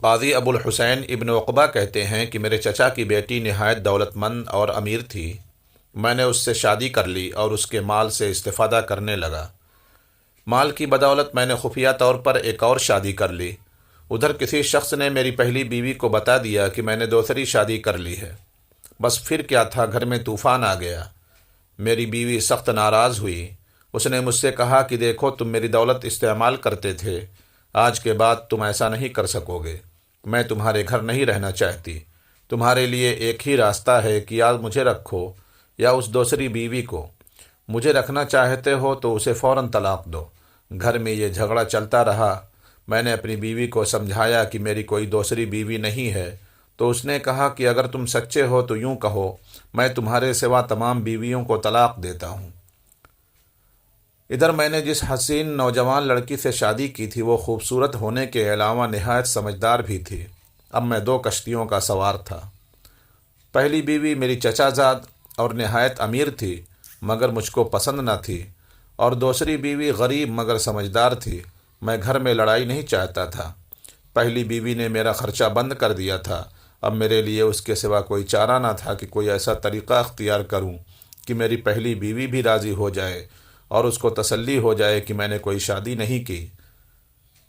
قاضی ابو الحسین ابن عقبہ کہتے ہیں کہ میرے چچا کی بیٹی نہایت دولت مند اور امیر تھی۔ میں نے اس سے شادی کر لی اور اس کے مال سے استفادہ کرنے لگا۔ مال کی بدولت میں نے خفیہ طور پر ایک اور شادی کر لی۔ ادھر کسی شخص نے میری پہلی بیوی کو بتا دیا کہ میں نے دوسری شادی کر لی ہے۔ بس پھر کیا تھا، گھر میں طوفان آ گیا۔ میری بیوی سخت ناراض ہوئی۔ اس نے مجھ سے کہا کہ دیکھو، تم میری دولت استعمال کرتے تھے، آج کے بعد تم ایسا نہیں کر سکو گے۔ میں تمہارے گھر نہیں رہنا چاہتی۔ تمہارے لیے ایک ہی راستہ ہے کہ یا مجھے رکھو یا اس دوسری بیوی کو۔ مجھے رکھنا چاہتے ہو تو اسے فوراً طلاق دو۔ گھر میں یہ جھگڑا چلتا رہا۔ میں نے اپنی بیوی کو سمجھایا کہ میری کوئی دوسری بیوی نہیں ہے، تو اس نے کہا کہ اگر تم سچے ہو تو یوں کہو، میں تمہارے سوا تمام بیویوں کو طلاق دیتا ہوں۔ ادھر میں نے جس حسین نوجوان لڑکی سے شادی کی تھی، وہ خوبصورت ہونے کے علاوہ نہایت سمجھدار بھی تھی۔ اب میں دو کشتیوں کا سوار تھا۔ پہلی بیوی میری چچا زاد اور نہایت امیر تھی، مگر مجھ کو پسند نہ تھی، اور دوسری بیوی غریب مگر سمجھدار تھی۔ میں گھر میں لڑائی نہیں چاہتا تھا۔ پہلی بیوی نے میرا خرچہ بند کر دیا تھا۔ اب میرے لیے اس کے سوا کوئی چارہ نہ تھا کہ کوئی ایسا طریقہ اختیار کروں کہ میری پہلی بیوی بھی راضی ہو جائے اور اس کو تسلی ہو جائے کہ میں نے کوئی شادی نہیں کی،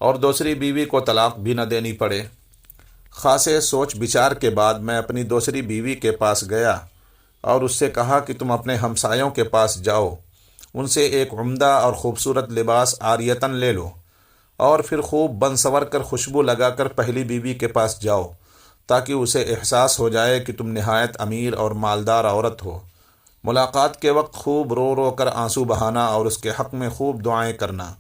اور دوسری بیوی کو طلاق بھی نہ دینی پڑے۔ خاصے سوچ بچار کے بعد میں اپنی دوسری بیوی کے پاس گیا اور اس سے کہا کہ تم اپنے ہمسایوں کے پاس جاؤ، ان سے ایک عمدہ اور خوبصورت لباس عاریتاً لے لو، اور پھر خوب بن سنور کر خوشبو لگا کر پہلی بیوی کے پاس جاؤ، تاکہ اسے احساس ہو جائے کہ تم نہایت امیر اور مالدار عورت ہو۔ ملاقات کے وقت خوب رو رو کر آنسو بہانا اور اس کے حق میں خوب دعائیں کرنا۔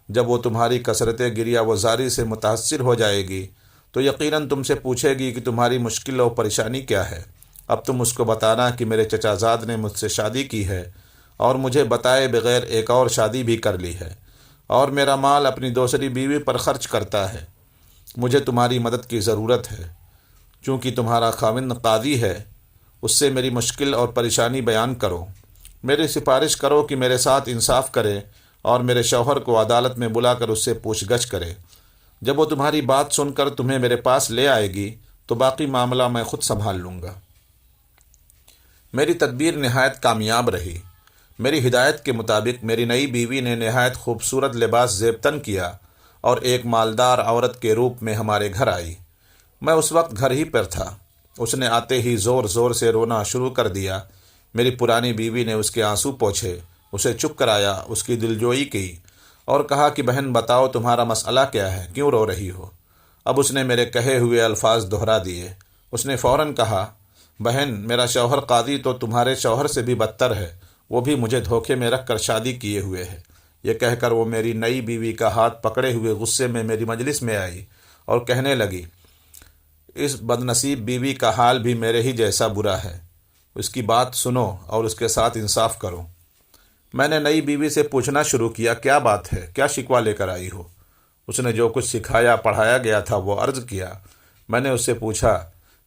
جب وہ تمہاری کثرت گریہ وزاری سے متاثر ہو جائے گی تو یقیناً تم سے پوچھے گی کہ تمہاری مشکل و پریشانی کیا ہے۔ اب تم اس کو بتانا کہ میرے چچا زاد نے مجھ سے شادی کی ہے اور مجھے بتائے بغیر ایک اور شادی بھی کر لی ہے، اور میرا مال اپنی دوسری بیوی پر خرچ کرتا ہے۔ مجھے تمہاری مدد کی ضرورت ہے۔ چونکہ تمہارا خاوند قاضی ہے، اس سے میری مشکل اور پریشانی بیان کرو۔ میری سفارش کرو کہ میرے ساتھ انصاف کرے اور میرے شوہر کو عدالت میں بلا کر اس سے پوچھ گچھ کرے۔ جب وہ تمہاری بات سن کر تمہیں میرے پاس لے آئے گی تو باقی معاملہ میں خود سنبھال لوں گا۔ میری تدبیر نہایت کامیاب رہی۔ میری ہدایت کے مطابق میری نئی بیوی نے نہایت خوبصورت لباس زیب تن کیا اور ایک مالدار عورت کے روپ میں ہمارے گھر آئی۔ میں اس وقت گھر ہی پر تھا۔ اس نے آتے ہی زور زور سے رونا شروع کر دیا۔ میری پرانی بیوی نے اس کے آنسو پوچھے، اسے چپ کرایا، اس کی دلجوئی کی اور کہا کہ بہن بتاؤ تمہارا مسئلہ کیا ہے، کیوں رو رہی ہو؟ اب اس نے میرے کہے ہوئے الفاظ دہرا دیے۔ اس نے فوراً کہا، بہن میرا شوہر قاضی تو تمہارے شوہر سے بھی بدتر ہے، وہ بھی مجھے دھوکے میں رکھ کر شادی کیے ہوئے ہے۔ یہ کہہ کر وہ میری نئی بیوی کا ہاتھ پکڑے ہوئے غصے میں میری مجلس میں آئی اور کہنے لگی، اس بدنصیب بیوی کا حال بھی میرے ہی جیسا برا ہے، اس کی بات سنو اور اس کے ساتھ انصاف کرو۔ میں نے نئی بیوی سے پوچھنا شروع کیا، کیا بات ہے، کیا شکوہ لے کر آئی ہو؟ اس نے جو کچھ سکھایا پڑھایا گیا تھا وہ عرض کیا۔ میں نے اس سے پوچھا،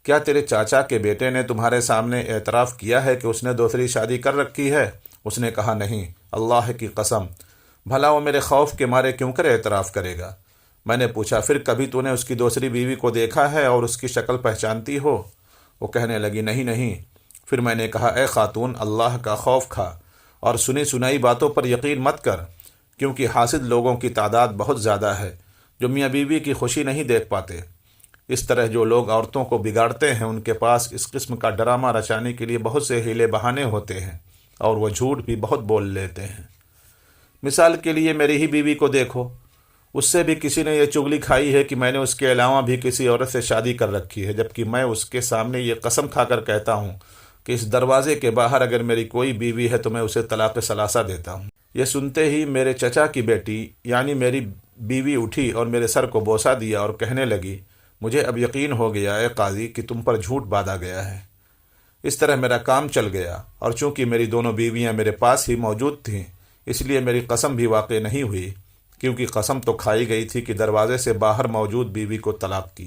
کیا تیرے چاچا کے بیٹے نے تمہارے سامنے اعتراف کیا ہے کہ اس نے دوسری شادی کر رکھی ہے؟ اس نے کہا، نہیں، اللہ کی قسم، بھلا وہ میرے خوف کے مارے کیوں کر اعتراف کرے گا؟ میں نے پوچھا، پھر کبھی تو نے اس کی دوسری بیوی کو دیکھا ہے اور اس کی شکل پہچانتی ہو؟ وہ کہنے لگی، نہیں نہیں۔ پھر میں نے کہا، اے خاتون، اللہ کا خوف کھا اور سنی سنائی باتوں پر یقین مت کر، کیونکہ حاسد لوگوں کی تعداد بہت زیادہ ہے جو میاں بیوی کی خوشی نہیں دیکھ پاتے۔ اس طرح جو لوگ عورتوں کو بگاڑتے ہیں ان کے پاس اس قسم کا ڈرامہ رچانے کے لیے بہت سے ہیلے بہانے ہوتے ہیں اور وہ جھوٹ بھی بہت بول لیتے ہیں۔ مثال کے لیے میری ہی بیوی کو دیکھو، اس سے بھی کسی نے یہ چغلی کھائی ہے کہ میں نے اس کے علاوہ بھی کسی عورت سے شادی کر رکھی ہے، جبکہ میں اس کے سامنے یہ قسم کھا کر کہتا ہوں کہ اس دروازے کے باہر اگر میری کوئی بیوی ہے تو میں اسے طلاق ثلاثہ دیتا ہوں۔ یہ سنتے ہی میرے چچا کی بیٹی یعنی میری بیوی اٹھی اور میرے سر کو بوسہ دیا اور کہنے لگی، مجھے اب یقین ہو گیا اے قاضی کہ تم پر جھوٹ باندھا گیا ہے۔ اس طرح میرا کام چل گیا، اور چونکہ میری دونوں بیویاں میرے پاس ہی موجود تھیں اس لیے میری قسم بھی واقع نہیں ہوئی، کیونکہ قسم تو کھائی گئی تھی کہ دروازے سے باہر موجود بیوی کو طلاق کی۔